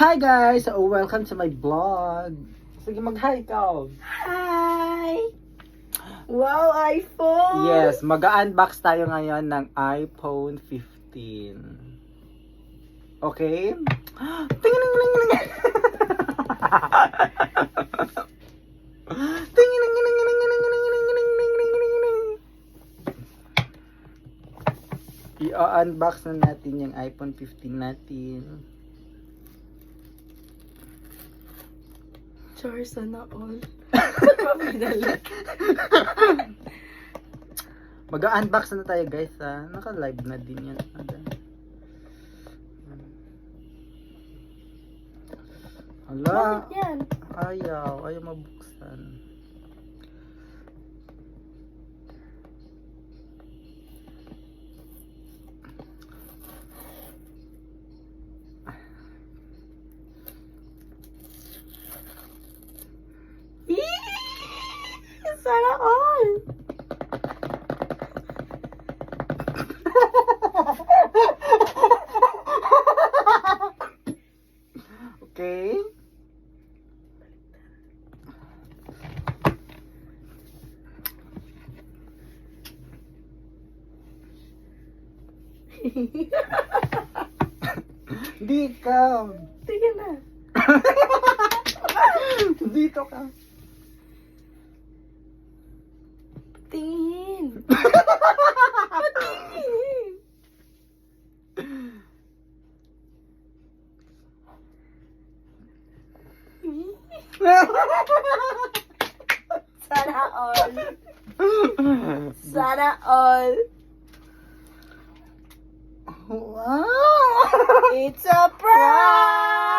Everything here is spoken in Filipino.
Hi guys! So, welcome to my vlog. Sige, mag-hi ikaw. Hi! Wow, iPhone! Yes, mag-unbox tayo ngayon ng iPhone 15. Okay? Tingin. I-unbox na natin yung iPhone 15 natin. Char, sana all. Ba't mapinali? Mag-unbox na tayo guys ha. Naka-live na din yan. Hala. Bakit yan? Ayaw mabuksan. Sana all! Okay. Di ka. Sige na. Dito ka. Tingin. Patingin. Sana all. Sana all. Wow! It's a prank!